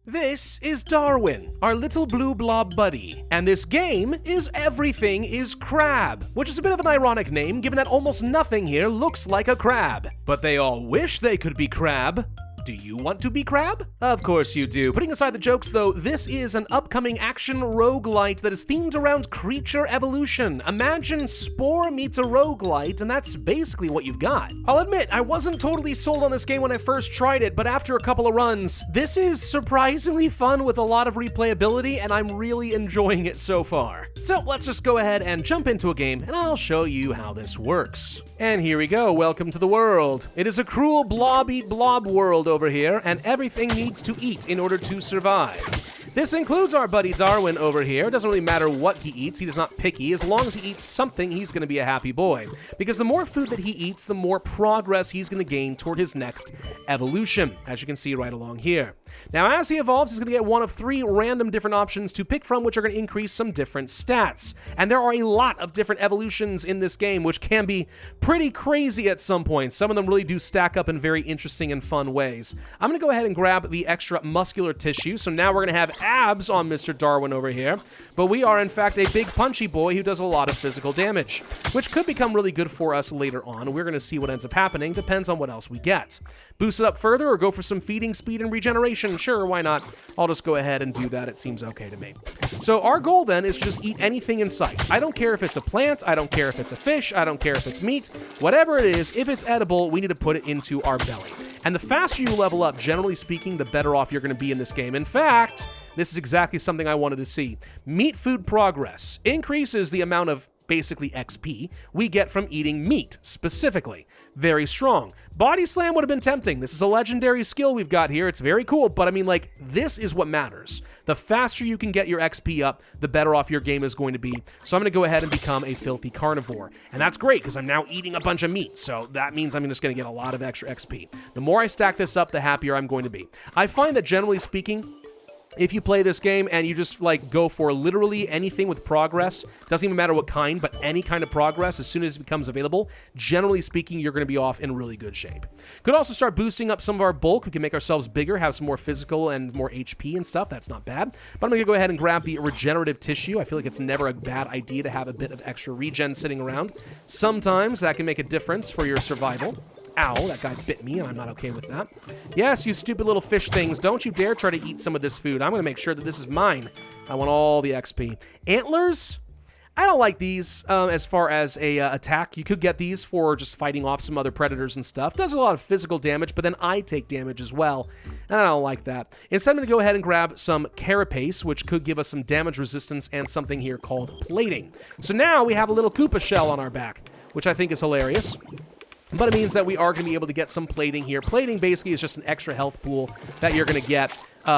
This is Darwin, our little blue blob buddy, and this game is Everything is Crab, which is a bit of an ironic name given that almost nothing here looks like a crab. But they all wish they could be crab. Do you want to be crab? Of course you do. Putting aside the jokes though, this is an upcoming action roguelite that is themed around creature evolution. Imagine Spore meets a roguelite, and that's basically what you've got. I'll admit, I wasn't totally sold on this game when I first tried it, but after a couple of runs, this is surprisingly fun with a lot of replayability, and I'm really enjoying it so far. So let's just go ahead and jump into a game, and I'll show you how this works. And here we go, welcome to the world. It is a cruel blob-eat-blob world over here, and everything needs to eat in order to survive. This includes our buddy Darwin over here. It doesn't really matter what he eats, he is not picky. As long as he eats something, he's gonna be a happy boy. Because the more food that he eats, the more progress he's gonna gain toward his next evolution, as you can see right along here. Now, as he evolves, he's gonna get one of 3 random different options to pick from, which are gonna increase some different stats. And there are a lot of different evolutions in this game, which can be pretty crazy at some points. Some of them really do stack up in very interesting and fun ways. I'm gonna go ahead and grab the extra muscular tissue, so now we're gonna have abs on Mr. Darwin over here, but we are in fact a big punchy boy who does a lot of physical damage, which could become really good for us later on. We're going to see what ends up happening, depends on what else we get. Boost it up further or go for some feeding, speed, and regeneration? Sure, why not? I'll just go ahead and do that, it seems okay to me. So our goal then is just eat anything in sight. I don't care if it's a plant, I don't care if it's a fish, I don't care if it's meat, whatever it is, if it's edible, we need to put it into our belly. And the faster you level up, generally speaking, the better off you're going to be in this game. In fact, this is exactly something I wanted to see. Meat food progress increases the amount of basically XP we get from eating meat, specifically. Very strong. Body slam would have been tempting. This is a legendary skill we've got here. It's very cool, but I mean, like, this is what matters. The faster you can get your XP up, the better off your game is going to be. So I'm going to go ahead and become a filthy carnivore. And that's great, because I'm now eating a bunch of meat, so that means I'm just going to get a lot of extra XP. The more I stack this up, the happier I'm going to be. I find that, generally speaking, if you play this game and you just like go for literally anything with progress, doesn't even matter what kind, but any kind of progress as soon as it becomes available, generally speaking, you're going to be off in really good shape. Could also start boosting up some of our bulk. We can make ourselves bigger, have some more physical and more HP and stuff. That's not bad. But I'm going to go ahead and grab the regenerative tissue. I feel like it's never a bad idea to have a bit of extra regen sitting around. Sometimes that can make a difference for your survival. Ow, that guy bit me, and I'm not okay with that. Yes, you stupid little fish things, don't you dare try to eat some of this food. I'm going to make sure that this is mine. I want all the XP. Antlers? I don't like these as far as a attack. You could get these for just fighting off some other predators and stuff. Does a lot of physical damage, but then I take damage as well, and I don't like that. Instead, I'm going to go ahead and grab some carapace, which could give us some damage resistance and something here called plating. So now we have a little Koopa shell on our back, which I think is hilarious. But it means that we are going to be able to get some plating here. Plating basically is just an extra health pool that you're going to get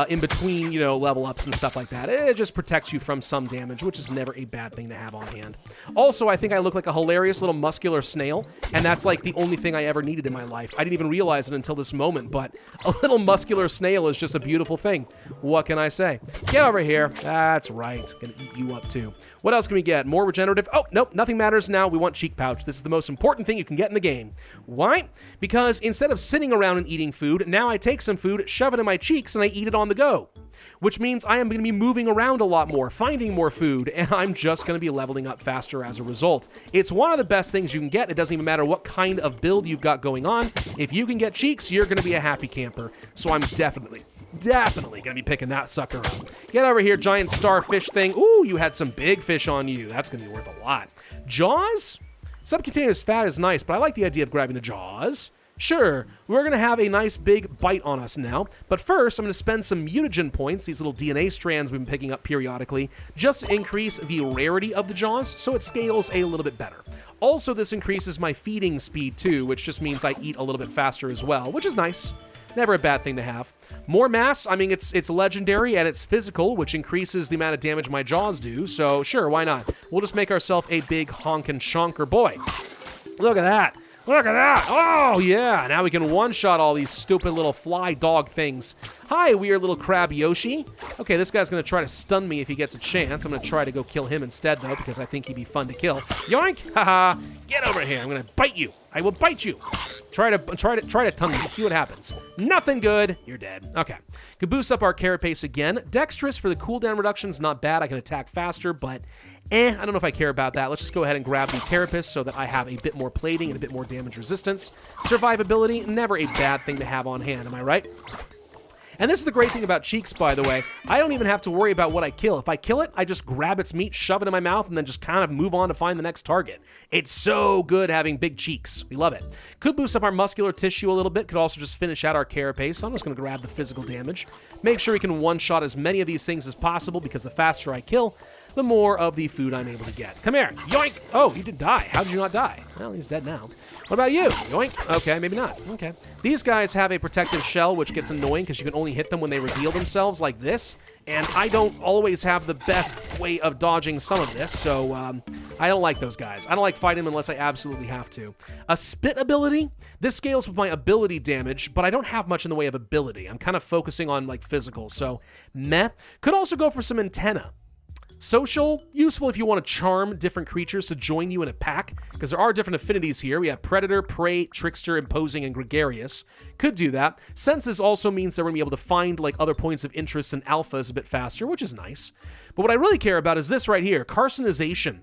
in between, you know, level ups and stuff like that. It just protects you from some damage, which is never a bad thing to have on hand. Also, I think I look like a hilarious little muscular snail, and that's like the only thing I ever needed in my life. I didn't even realize it until this moment, but a little muscular snail is just a beautiful thing. What can I say? Get over here. That's right. Gonna eat you up too. What else can we get? More regenerative? Oh, nope, nothing matters now. We want cheek pouch. This is the most important thing you can get in the game. Why? Because instead of sitting around and eating food, now I take some food, shove it in my cheeks, and I eat it on the go. Which means I am going to be moving around a lot more, finding more food, and I'm just going to be leveling up faster as a result. It's one of the best things you can get. It doesn't even matter what kind of build you've got going on. If you can get cheeks, you're going to be a happy camper. So I'm definitely gonna be picking that sucker up. Get over here, giant starfish thing. Ooh, you had some big fish on you. That's gonna be worth a lot. Jaws? Subcutaneous fat is nice, but I like the idea of grabbing the jaws. Sure, we're gonna have a nice big bite on us now, but first I'm gonna spend some mutagen points, these little DNA strands we've been picking up periodically, just to increase the rarity of the jaws so it scales a little bit better. Also, this increases my feeding speed too, which just means I eat a little bit faster as well, which is nice. Never a bad thing to have. More mass, I mean, it's legendary and it's physical, which increases the amount of damage my jaws do, so sure, why not? We'll just make ourselves a big honkin' shonker boy. Look at that. Look at that. Oh, yeah. Now we can one-shot all these stupid little fly dog things. Hi, weird little crab Yoshi. Okay, this guy's going to try to stun me if he gets a chance. I'm going to try to go kill him instead, though, because I think he'd be fun to kill. Yoink! Haha! Get over here. I'm going to bite you. I will bite you. Try to tongue me. See what happens. Nothing good. You're dead. Okay. Could boost up our carapace again. Dexterous for the cooldown reduction's not bad. I can attack faster, but I don't know if I care about that. Let's just go ahead and grab the carapace so that I have a bit more plating and a bit more damage resistance. Survivability, never a bad thing to have on hand. Am I right? And this is the great thing about cheeks, by the way. I don't even have to worry about what I kill. If I kill it, I just grab its meat, shove it in my mouth, and then just kind of move on to find the next target. It's so good having big cheeks. We love it. Could boost up our muscular tissue a little bit. Could also just finish out our carapace. I'm just going to grab the physical damage. Make sure we can one-shot as many of these things as possible, because the faster I kill, the more of the food I'm able to get. Come here. Yoink! Oh, you did die. How did you not die? Well, he's dead now. What about you? Yoink. Okay, maybe not. Okay. These guys have a protective shell, which gets annoying because you can only hit them when they reveal themselves like this. And I don't always have the best way of dodging some of this, so I don't like those guys. I don't like fighting them unless I absolutely have to. A spit ability. This scales with my ability damage, but I don't have much in the way of ability. I'm kind of focusing on, like, physical, so meh. Could also go for some antenna. Social, useful if you want to charm different creatures to join you in a pack, because there are different affinities here. We have Predator, Prey, Trickster, Imposing, and Gregarious. Could do that. Senses also means that we're going to be able to find like other points of interest in alphas a bit faster, which is nice. But what I really care about is this right here, Carcinization.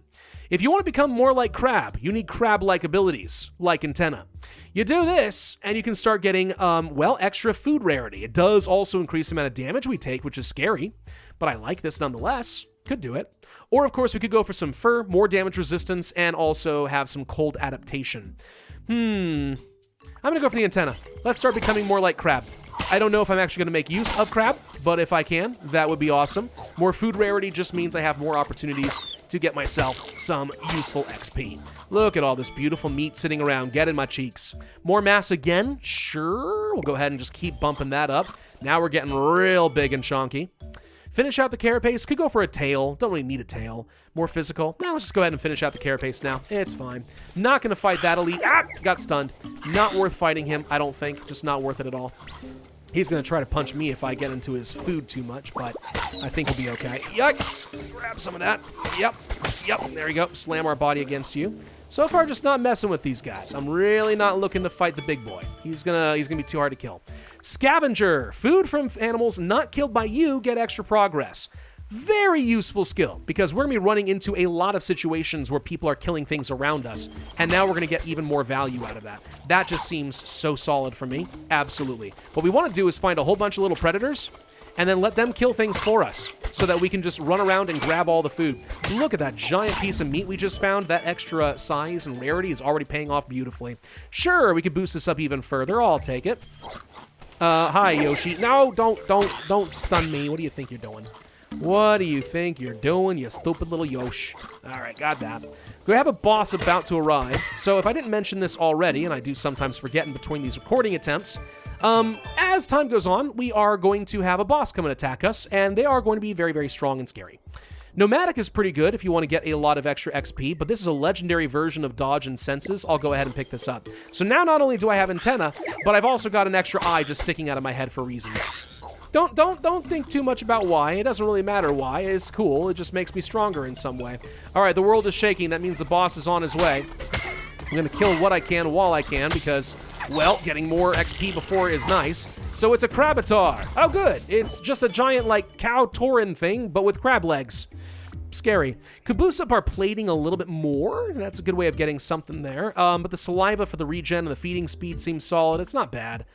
If you want to become more like Crab, you need Crab-like abilities, like Antenna. You do this, and you can start getting, well, extra food rarity. It does also increase the amount of damage we take, which is scary, but I like this nonetheless. Could do it. Or, of course, we could go for some fur, more damage resistance, and also have some cold adaptation. I'm going to go for the antenna. Let's start becoming more like Crab. I don't know if I'm actually going to make use of Crab, but if I can, that would be awesome. More food rarity just means I have more opportunities to get myself some useful XP. Look at all this beautiful meat sitting around. Get in my cheeks. More mass again? Sure. We'll go ahead and just keep bumping that up. Now we're getting real big and chonky. Finish out the carapace. Could go for a tail. Don't really need a tail. More physical. Now let's just go ahead and finish out the carapace now. It's fine. Not going to fight that elite. Got stunned. Not worth fighting him, I don't think. Just not worth it at all. He's going to try to punch me if I get into his food too much, but I think he'll be okay. Yikes. Grab some of that. Yep. There we go. Slam our body against you. So far, just not messing with these guys. I'm really not looking to fight the big boy. He's gonna be too hard to kill. Scavenger. Food from animals not killed by you get extra progress. Very useful skill, because we're going to be running into a lot of situations where people are killing things around us, and now we're going to get even more value out of that. That just seems so solid for me. Absolutely. What we want to do is find a whole bunch of little predators, and then let them kill things for us, so that we can just run around and grab all the food. Look at that giant piece of meat we just found. That extra size and rarity is already paying off beautifully. Sure, we could boost this up even further. I'll take it. Hi, Yoshi. No, don't stun me. What do you think you're doing? What do you think you're doing, you stupid little Yosh? All right, got that. We have a boss about to arrive. So if I didn't mention this already, and I do sometimes forget in between these recording attempts, as time goes on, we are going to have a boss come and attack us, and they are going to be very, very strong and scary. Nomadic is pretty good if you want to get a lot of extra XP, but this is a legendary version of dodge and senses. I'll go ahead and pick this up. So now not only do I have antenna, but I've also got an extra eye just sticking out of my head for reasons. Don't think too much about why. It doesn't really matter why. It's cool. It just makes me stronger in some way. All right, the world is shaking. That means the boss is on his way. I'm going to kill what I can while I can because, well, getting more XP before is nice. So it's a Crabatar. Oh, good. It's just a giant, like, cow tauren thing, but with crab legs. Scary. Could boost up our plating a little bit more. That's a good way of getting something there. But the saliva for the regen and the feeding speed seems solid. It's not bad.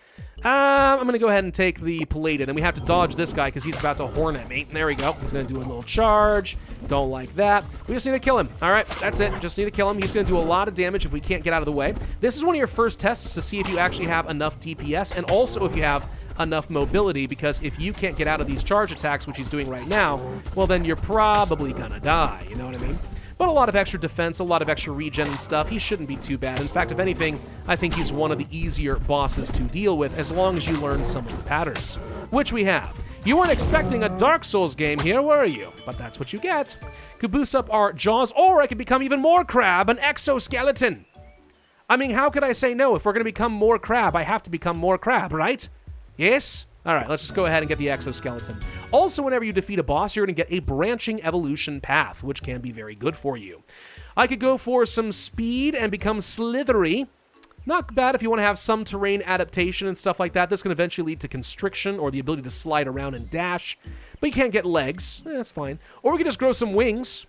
I'm going to go ahead and take the plated, and we have to dodge this guy because he's about to horn at me. There we go. He's going to do a little charge. Don't like that. We just need to kill him. All right, that's it. Just need to kill him. He's going to do a lot of damage if we can't get out of the way. This is one of your first tests to see if you actually have enough DPS and also if you have enough mobility, because if you can't get out of these charge attacks, which he's doing right now, well, then you're probably going to die. You know what I mean? But a lot of extra defense, a lot of extra regen and stuff. He shouldn't be too bad. In fact, if anything, I think he's one of the easier bosses to deal with as long as you learn some of the patterns, which we have. You weren't expecting a Dark Souls game here, were you? But that's what you get. Could boost up our jaws, or I could become even more crab, an exoskeleton. I mean, how could I say no? If we're going to become more crab, I have to become more crab, right? Yes? All right, let's just go ahead and get the exoskeleton. Also, whenever you defeat a boss, you're going to get a branching evolution path, which can be very good for you. I could go for some speed and become slithery. Not bad if you want to have some terrain adaptation and stuff like that. This can eventually lead to constriction or the ability to slide around and dash. But you can't get legs. That's fine. Or we can just grow some wings.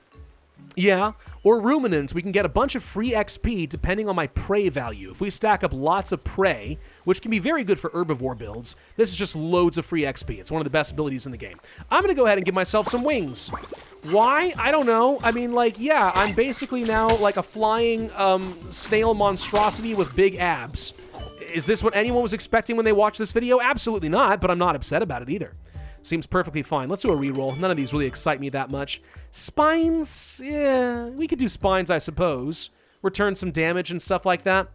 Yeah, or ruminants. We can get a bunch of free XP depending on my prey value. If we stack up lots of prey, which can be very good for herbivore builds, this is just loads of free XP. It's one of the best abilities in the game. I'm going to go ahead and give myself some wings. Why? I don't know. I mean, like, yeah, I'm basically now like a flying snail monstrosity with big abs. Is this what anyone was expecting when they watched this video? Absolutely not, but I'm not upset about it either. Seems perfectly fine. Let's do a reroll. None of these really excite me that much. Spines? Yeah, we could do spines, I suppose. Return some damage and stuff like that.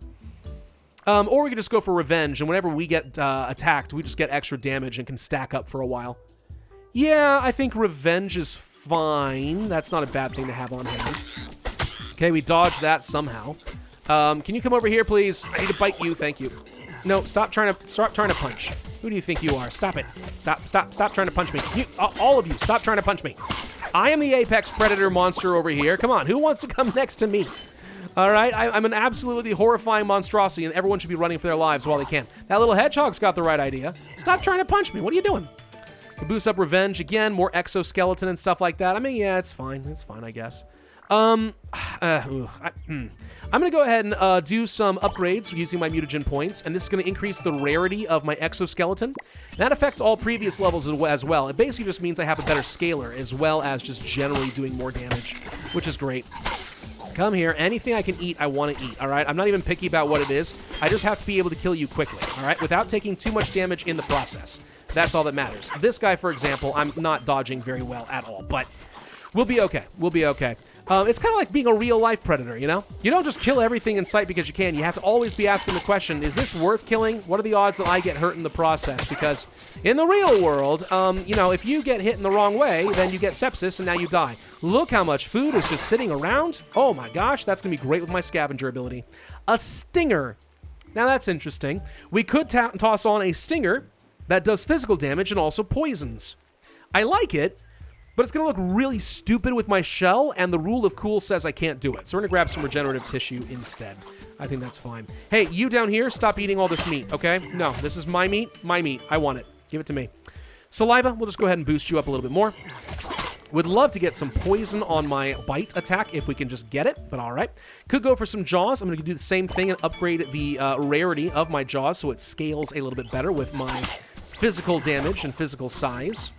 Or we could just go for revenge, and whenever we get attacked, we just get extra damage and can stack up for a while. Yeah, I think revenge is fine. That's not a bad thing to have on hand. Okay, we dodged that somehow. Can you come over here, please? I need to bite you. Thank you. No, stop trying to punch. Who do you think you are? Stop it. Stop trying to punch me. All of you, stop trying to punch me. I am the apex predator monster over here. Come on, who wants to come next to me? All right, I'm an absolutely horrifying monstrosity, and everyone should be running for their lives while they can. That little hedgehog's got the right idea. Stop trying to punch me. What are you doing? Boost up revenge again, more exoskeleton and stuff like that. I mean, yeah, it's fine. It's fine, I guess. I'm going to go ahead and do some upgrades using my mutagen points, and this is going to increase the rarity of my exoskeleton. That affects all previous levels as well. It basically just means I have a better scaler, as well as just generally doing more damage, which is great. Come here. Anything I can eat, I want to eat, all right? I'm not even picky about what it is. I just have to be able to kill you quickly, all right, without taking too much damage in the process. That's all that matters. This guy, for example, I'm not dodging very well at all, but we'll be okay. We'll be okay. It's kind of like being a real-life predator, you know? You don't just kill everything in sight because you can. You have to always be asking the question, is this worth killing? What are the odds that I get hurt in the process? Because in the real world, you know, if you get hit in the wrong way, then you get sepsis and now you die. Look how much food is just sitting around. Oh my gosh, that's going to be great with my scavenger ability. A stinger. Now that's interesting. We could toss on a stinger that does physical damage and also poisons. I like it. But it's going to look really stupid with my shell, and the rule of cool says I can't do it. So we're going to grab some regenerative tissue instead. I think that's fine. Hey, you down here, stop eating all this meat, okay? No, this is my meat. My meat. I want it. Give it to me. Saliva, we'll just go ahead and boost you up a little bit more. Would love to get some poison on my bite attack if we can just get it, but all right. Could go for some jaws. I'm going to do the same thing and upgrade the rarity of my jaws so it scales a little bit better with my physical damage and physical size.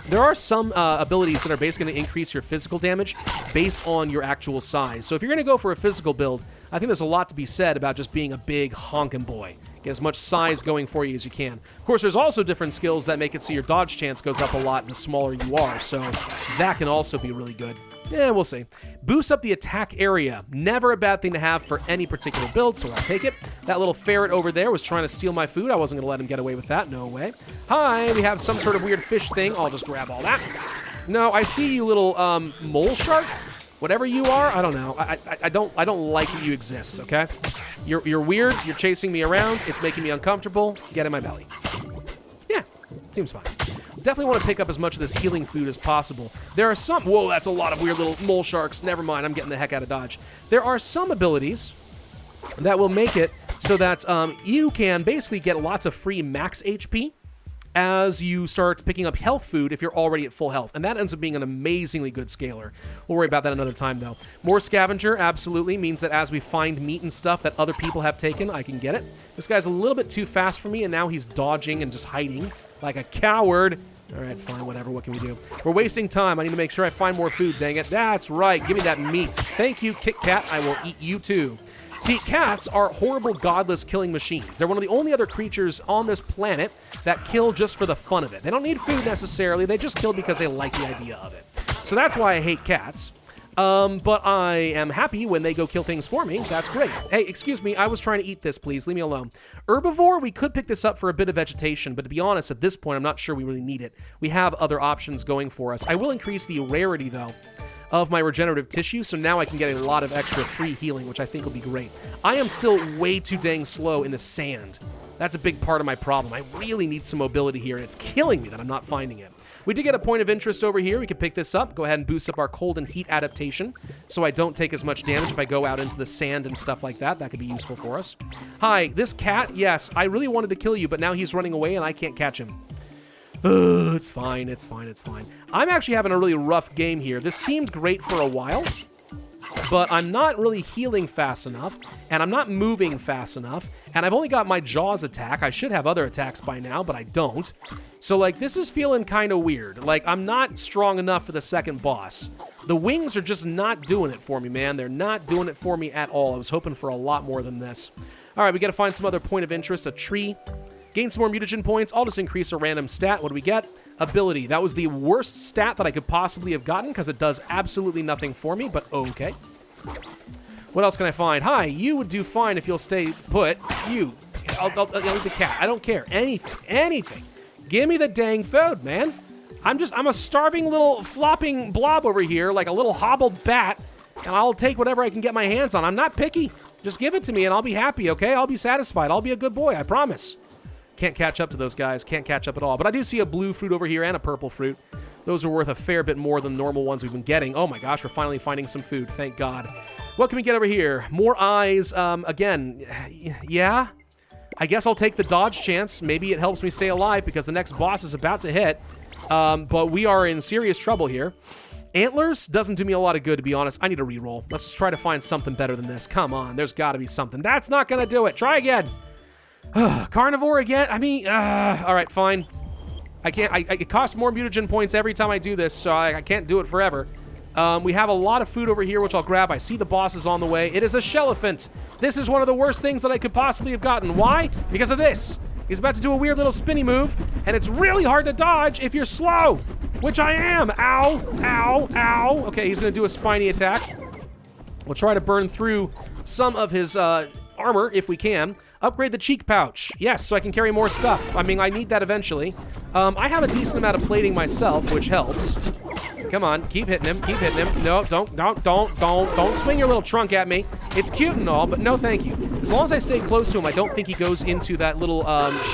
There are some abilities that are basically going to increase your physical damage based on your actual size. So if you're going to go for a physical build, I think there's a lot to be said about just being a big honkin' boy. Get as much size going for you as you can. Of course, there's also different skills that make it so your dodge chance goes up a lot the smaller you are, so that can also be really good. Yeah, we'll see. Boost up the attack area. Never a bad thing to have for any particular build, so I'll take it. That little ferret over there was trying to steal my food. I wasn't going to let him get away with that. No way. Hi, we have some sort of weird fish thing. I'll just grab all that. No, I see you, little mole shark. Whatever you are, I don't know. I don't like that you exist, okay? You're weird. You're chasing me around. It's making me uncomfortable. Get in my belly. Yeah, seems fine. Definitely want to pick up as much of this healing food as possible. There are some... Whoa, that's a lot of weird little mole sharks. Never mind, I'm getting the heck out of Dodge. There are some abilities that will make it so that you can basically get lots of free max HP as you start picking up health food if you're already at full health. And that ends up being an amazingly good scaler. We'll worry about that another time, though. More scavenger absolutely means that as we find meat and stuff that other people have taken, I can get it. This guy's a little bit too fast for me, and now he's dodging and just hiding like a coward. All right, fine, whatever. What can we do? We're wasting time. I need to make sure I find more food, dang it. That's right. Give me that meat. Thank you, Kit Kat. I will eat you, too. See, cats are horrible, godless killing machines. They're one of the only other creatures on this planet that kill just for the fun of it. They don't need food necessarily. They just kill because they like the idea of it. So that's why I hate cats. But I am happy when they go kill things for me. That's great. Hey, excuse me. I was trying to eat this, please. Leave me alone. Herbivore, we could pick this up for a bit of vegetation, but to be honest, at this point, I'm not sure we really need it. We have other options going for us. I will increase the rarity, though, of my regenerative tissue, so now I can get a lot of extra free healing, which I think will be great. I am still way too dang slow in the sand. That's a big part of my problem. I really need some mobility here, and it's killing me that I'm not finding it. We did get a point of interest over here. We can pick this up. Go ahead and boost up our cold and heat adaptation so I don't take as much damage if I go out into the sand and stuff like that. That could be useful for us. Hi, this cat, yes, I really wanted to kill you, but now he's running away and I can't catch him. It's fine, it's fine, it's fine. I'm actually having a really rough game here. This seemed great for a while, but I'm not really healing fast enough, and I'm not moving fast enough, and I've only got my jaws attack. I should have other attacks by now, but I don't. So, like, this is feeling kind of weird. Like, I'm not strong enough for the second boss. The wings are just not doing it for me, man. They're not doing it for me at all. I was hoping for a lot more than this. All right, we got to find some other point of interest, a tree. Gain some more mutagen points. I'll just increase a random stat. What do we get? Ability. That was the worst stat that I could possibly have gotten because it does absolutely nothing for me, but okay. What else can I find? Hi, you would do fine if you'll stay put. You. I'll eat the cat. I don't care. Anything. Give me the dang food, man. I'm a starving little flopping blob over here, like a little hobbled bat, and I'll take whatever I can get my hands on. I'm not picky. Just give it to me and I'll be happy, okay? I'll be satisfied. I'll be a good boy, I promise. Can't catch up to those guys. Can't catch up at all. But I do see a blue fruit over here and a purple fruit. Those are worth a fair bit more than the normal ones we've been getting. Oh my gosh, we're finally finding some food. Thank God. What can we get over here? More eyes. Again, yeah. I guess I'll take the dodge chance. Maybe it helps me stay alive because the next boss is about to hit. But we are in serious trouble here. Antlers doesn't do me a lot of good, to be honest. I need a reroll. Let's just try to find something better than this. Come on, there's got to be something. That's not going to do it. Try again. Carnivore again? I mean, all right, fine. I can't. It costs more mutagen points every time I do this, so I can't do it forever. We have a lot of food over here, which I'll grab. I see the boss is on the way. It is a Shelliphant. This is one of the worst things that I could possibly have gotten. Why? Because of this. He's about to do a weird little spinny move, and it's really hard to dodge if you're slow, which I am. Ow, ow, ow. Okay, he's going to do a spiny attack. We'll try to burn through some of his armor if we can. Upgrade the cheek pouch. Yes, so I can carry more stuff. I mean, I need that eventually. I have a decent amount of plating myself, which helps. Come on, keep hitting him, keep hitting him. No, don't swing your little trunk at me. It's cute and all, but no thank you. As long as I stay close to him, I don't think he goes into that little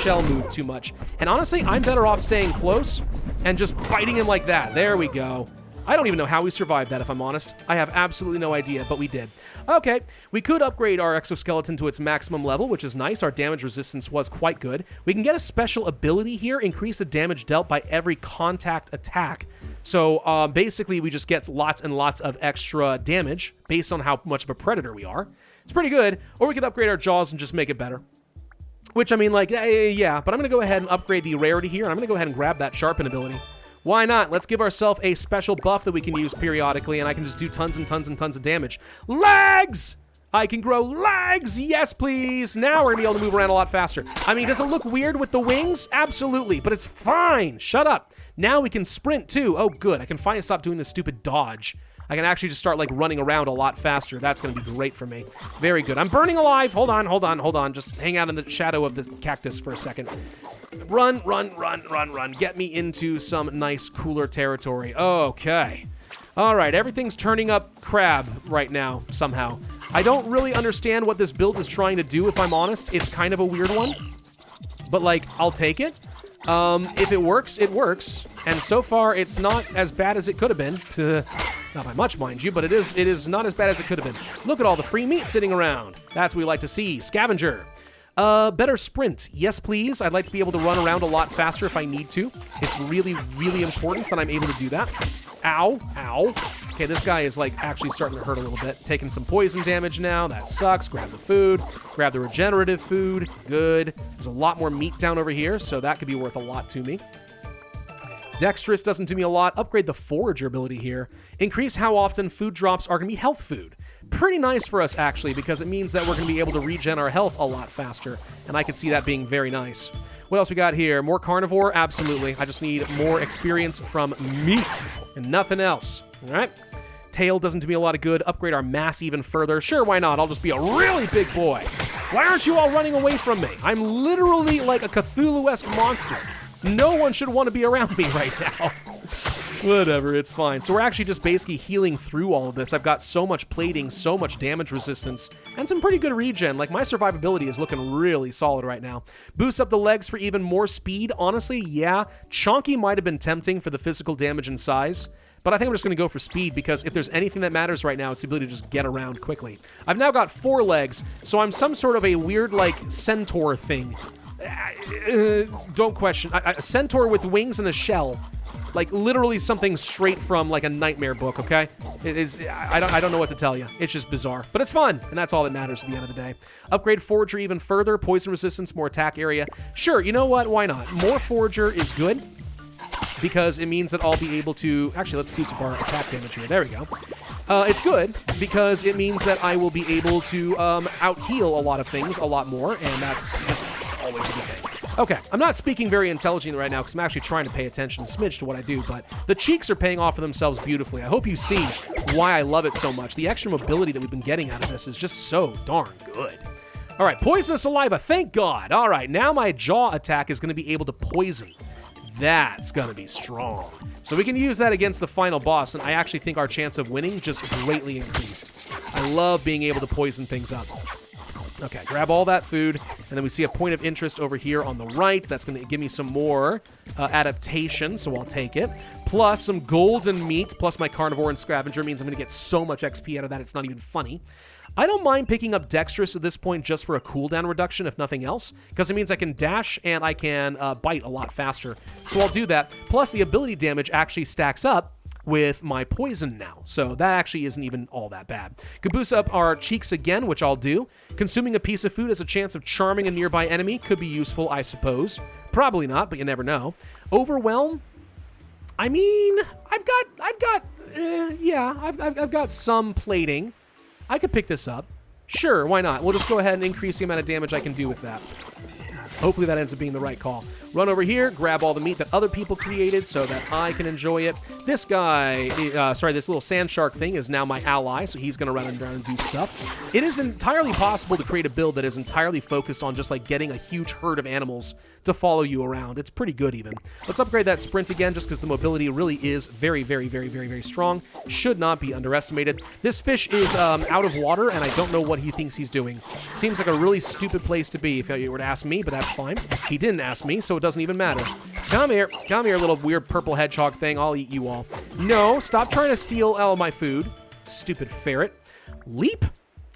shell move too much. And honestly, I'm better off staying close and just biting him like that. There we go. I don't even know how we survived that, if I'm honest. I have absolutely no idea, but we did. Okay, we could upgrade our exoskeleton to its maximum level, which is nice. Our damage resistance was quite good. We can get a special ability here, increase the damage dealt by every contact attack. So basically, we just get lots and lots of extra damage based on how much of a predator we are. It's pretty good. Or we could upgrade our jaws and just make it better. Which, I mean, like, yeah, but I'm going to go ahead and upgrade the rarity here, and I'm going to go ahead and grab that sharpen ability. Why not? Let's give ourselves a special buff that we can use periodically, and I can just do tons and tons and tons of damage. Legs! I can grow legs! Yes, please! Now we're going to be able to move around a lot faster. I mean, does it look weird with the wings? Absolutely, but it's fine. Shut up. Now we can sprint, too. Oh, good. I can finally stop doing this stupid dodge. I can actually just start, like, running around a lot faster. That's going to be great for me. Very good. I'm burning alive. Hold on. Just hang out in the shadow of the cactus for a second. Run. Get me into some nice, cooler territory. Okay. All right, everything's turning up crab right now, somehow. I don't really understand what this build is trying to do, if I'm honest. It's kind of a weird one. But, like, I'll take it. If it works, it works. And so far, it's not as bad as it could have been. Not by much, mind you, but it is not as bad as it could have been. Look at all the free meat sitting around. That's what we like to see. Scavenger. Better sprint. Yes, please. I'd like to be able to run around a lot faster if I need to. It's really, really important that I'm able to do that. Ow. Ow. Okay, this guy is, like, actually starting to hurt a little bit. Taking some poison damage now. That sucks. Grab the food. Grab the regenerative food. Good. There's a lot more meat down over here, so that could be worth a lot to me. Dexterous doesn't do me a lot. Upgrade the forager ability here. Increase how often food drops are going to be health food. Pretty nice for us, actually, because it means that we're going to be able to regen our health a lot faster, and I could see that being very nice. What else we got here? More carnivore? Absolutely. I just need more experience from meat and nothing else. All right? Tail doesn't do me a lot of good. Upgrade our mass even further. Sure, why not? I'll just be a really big boy. Why aren't you all running away from me? I'm literally like a Cthulhu-esque monster. No one should want to be around me right now. Whatever, it's fine. So we're actually just basically healing through all of this. I've got so much plating, so much damage resistance, and some pretty good regen. Like, my survivability is looking really solid right now. Boost up the legs for even more speed. Honestly, yeah. Chonky might have been tempting for the physical damage and size, but I think I'm just going to go for speed because if there's anything that matters right now, it's the ability to just get around quickly. I've now got 4 legs, so I'm some sort of a weird, like, centaur thing. Don't question. A centaur with wings and a shell. Like, literally something straight from, like, a nightmare book, okay? It is, I don't know what to tell you. It's just bizarre. But it's fun, and that's all that matters at the end of the day. Upgrade Forager even further. Poison resistance, more attack area. Sure, you know what? Why not? More Forager is good because it means that I'll be able to... Actually, let's boost up our attack damage here. There we go. It's good because it means that I will be able to out-heal a lot of things a lot more, and that's just always a good thing. Okay, I'm not speaking very intelligently right now because I'm actually trying to pay attention a smidge to what I do, but the cheeks are paying off for themselves beautifully. I hope you see why I love it so much. The extra mobility that we've been getting out of this is just so darn good. All right, poisonous saliva, thank God. All right, now my jaw attack is going to be able to poison. That's going to be strong. So we can use that against the final boss, and I actually think our chance of winning just greatly increased. I love being able to poison things up. Okay, grab all that food, and then we see a point of interest over here on the right. That's going to give me some more adaptation, so I'll take it. Plus some golden meat, plus my carnivore and scavenger means I'm going to get so much XP out of that, it's not even funny. I don't mind picking up dexterous at this point just for a cooldown reduction, if nothing else, because it means I can dash and I can bite a lot faster. So I'll do that. Plus, the ability damage actually stacks up with my poison now, so that actually isn't even all that bad. Could boost up our cheeks again, which I'll do. Consuming a piece of food has a chance of charming a nearby enemy. Could be useful, I suppose. Probably not, but you never know. Overwhelm? I mean, I've got some plating. I could pick this up. Sure, why not? We'll just go ahead and increase the amount of damage I can do with that. Hopefully that ends up being the right call. Run over here, grab all the meat that other people created so that I can enjoy it. This guy, this little sand shark thing is now my ally, so he's going to run around and do stuff. It is entirely possible to create a build that is entirely focused on just like getting a huge herd of animals to follow you around. It's pretty good even. Let's upgrade that sprint again just because the mobility really is very, very, very, very, very strong. Should not be underestimated. This fish is out of water, and I don't know what he thinks he's doing. Seems like a really stupid place to be if you were to ask me, but that's fine. He didn't ask me, so it doesn't even matter. Come here, little weird purple hedgehog thing. I'll eat you all. No, stop trying to steal all my food. Stupid ferret. Leap.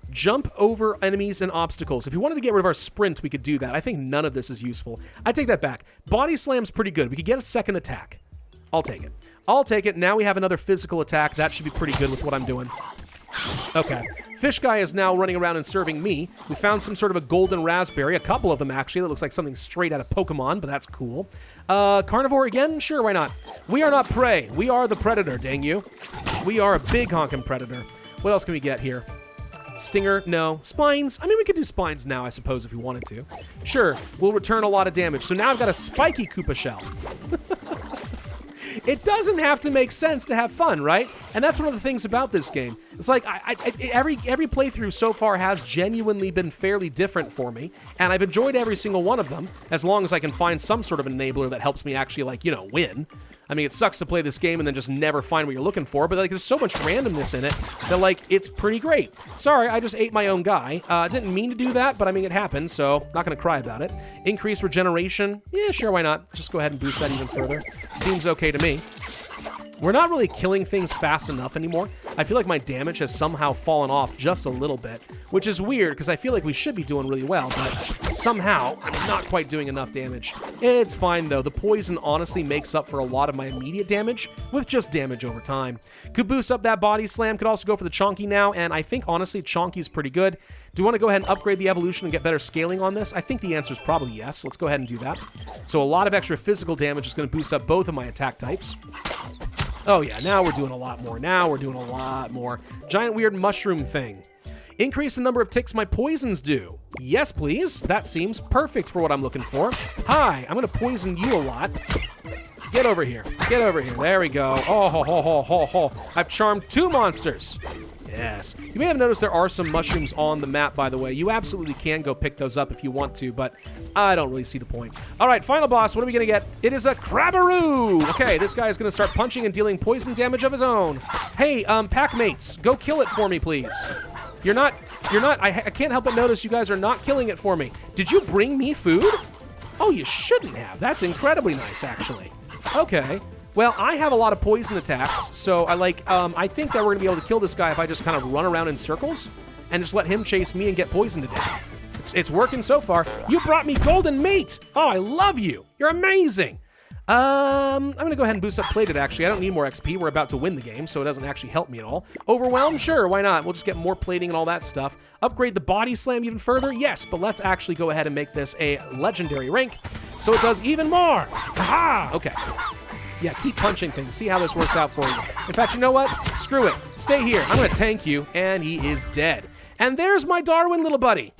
Jump over enemies and obstacles. If we wanted to get rid of our sprint, we could do that. I think none of this is useful. I take that back. Body slam's pretty good. We could get a second attack. I'll take it. I'll take it. Now we have another physical attack. That should be pretty good with what I'm doing. Okay. Fish guy is now running around and serving me. We found some sort of a golden raspberry. A couple of them, actually. That looks like something straight out of Pokemon, but that's cool. Carnivore again? Sure, why not? We are not prey. We are the predator, dang you. We are a big honkin' predator. What else can we get here? Stinger, no. Spines, I mean, we could do spines now, I suppose, if we wanted to. Sure, we'll return a lot of damage. So now I've got a spiky Koopa shell. It doesn't have to make sense to have fun, right? And that's one of the things about this game. It's like, every playthrough so far has genuinely been fairly different for me, and I've enjoyed every single one of them, as long as I can find some sort of enabler that helps me actually, like, you know, win. I mean, it sucks to play this game and then just never find what you're looking for, but like there's so much randomness in it that like it's pretty great. Sorry, I just ate my own guy. Didn't mean to do that, but I mean it happened, so not gonna cry about it. Increase regeneration. Yeah, sure, why not? Just go ahead and boost that even further. Seems okay to me. We're not really killing things fast enough anymore. I feel like my damage has somehow fallen off just a little bit, which is weird because I feel like we should be doing really well, but somehow I'm not quite doing enough damage. It's fine though. The poison honestly makes up for a lot of my immediate damage with just damage over time. Could boost up that body slam. Could also go for the Chonky now, and I think honestly Chonky's pretty good. Do we want to go ahead and upgrade the evolution and get better scaling on this? I think the answer is probably yes. Let's go ahead and do that. So a lot of extra physical damage is going to boost up both of my attack types. Oh yeah, now we're doing a lot more. Giant weird mushroom thing. Increase the number of ticks my poisons do. Yes, please. That seems perfect for what I'm looking for. Hi, I'm going to poison you a lot. Get over here. There we go. Oh, ho, ho, ho, ho, ho. I've charmed 2 monsters. Yes. You may have noticed there are some mushrooms on the map, by the way. You absolutely can go pick those up if you want to, but I don't really see the point. All right, final boss. What are we going to get? It is a Crabbaroo. Okay, this guy is going to start punching and dealing poison damage of his own. Hey, pack mates, go kill it for me, please. I can't help but notice you guys are not killing it for me. Did you bring me food? Oh, you shouldn't have. That's incredibly nice, actually. Okay. Well, I have a lot of poison attacks, so I think that we're going to be able to kill this guy if I just kind of run around in circles and just let him chase me and get poisoned to death. It's working so far. You brought me golden meat! Oh, I love you! You're amazing! I'm going to go ahead and boost up plated, actually. I don't need more XP. We're about to win the game, so it doesn't actually help me at all. Overwhelm? Sure, why not? We'll just get more plating and all that stuff. Upgrade the body slam even further? Yes, but let's actually go ahead and make this a legendary rank, so it does even more! Aha! Okay. Yeah, keep punching things. See how this works out for you. In fact, you know what? Screw it. Stay here. I'm going to tank you, and he is dead. And there's my Darwin little buddy.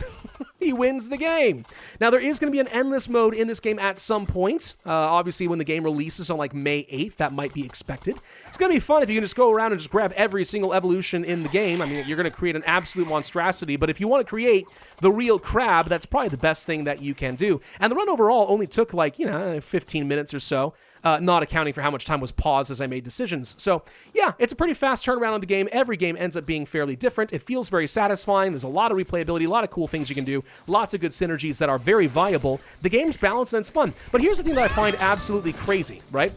He wins the game. Now, there is going to be an endless mode in this game at some point. Obviously, when the game releases on like May 8th, that might be expected. It's going to be fun if you can just go around and just grab every single evolution in the game. I mean, you're going to create an absolute monstrosity, but if you want to create the real crab, that's probably the best thing that you can do. And the run overall only took 15 minutes or so. Not accounting for how much time was paused as I made decisions. So, yeah, it's a pretty fast turnaround on the game. Every game ends up being fairly different. It feels very satisfying. There's a lot of replayability, a lot of cool things you can do, lots of good synergies that are very viable. The game's balanced and it's fun. But here's the thing that I find absolutely crazy, right?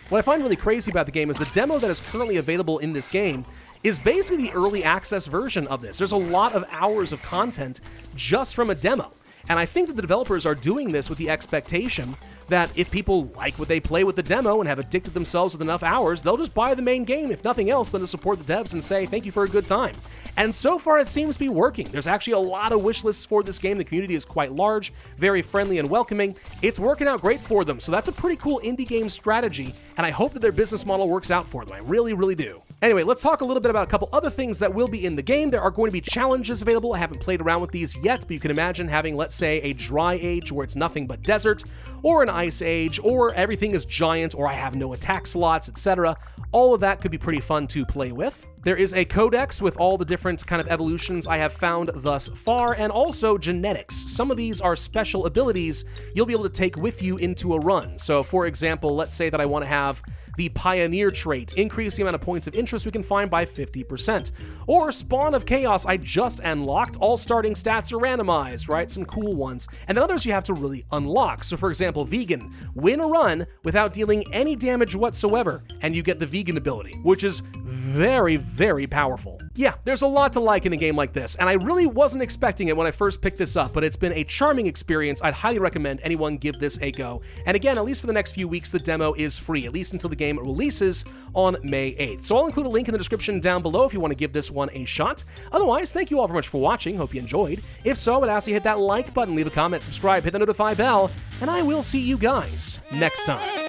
What I find really crazy about the game is the demo that is currently available in this game is basically the early access version of this. There's a lot of hours of content just from a demo. And I think that the developers are doing this with the expectation that if people like what they play with the demo and have addicted themselves with enough hours, they'll just buy the main game, if nothing else, than to support the devs and say, thank you for a good time. And so far, it seems to be working. There's actually a lot of wish lists for this game. The community is quite large, very friendly and welcoming. It's working out great for them, so that's a pretty cool indie game strategy, and I hope that their business model works out for them. I really, really do. Anyway, let's talk a little bit about a couple other things that will be in the game. There are going to be challenges available. I haven't played around with these yet, but you can imagine having, let's say, a dry age where it's nothing but desert, or an ice age, or everything is giant, or I have no attack slots, etc. All of that could be pretty fun to play with. There is a codex with all the different kind of evolutions I have found thus far, and also genetics. Some of these are special abilities you'll be able to take with you into a run. So, for example, let's say that I want to have the Pioneer trait, increase the amount of points of interest we can find by 50%. Or Spawn of Chaos, I just unlocked. All starting stats are randomized, right? Some cool ones. And then others you have to really unlock. So for example, Vegan, win a run without dealing any damage whatsoever, and you get the Vegan ability, which is very, very powerful. Yeah, there's a lot to like in a game like this, and I really wasn't expecting it when I first picked this up, but it's been a charming experience. I'd highly recommend anyone give this a go. And again, at least for the next few weeks, the demo is free, at least until the game releases on May 8th. So I'll include a link in the description down below if you want to give this one a shot. Otherwise, thank you all very much for watching. Hope you enjoyed. If so, I'd ask you hit that like button, leave a comment, subscribe, hit the notify bell, and I will see you guys next time.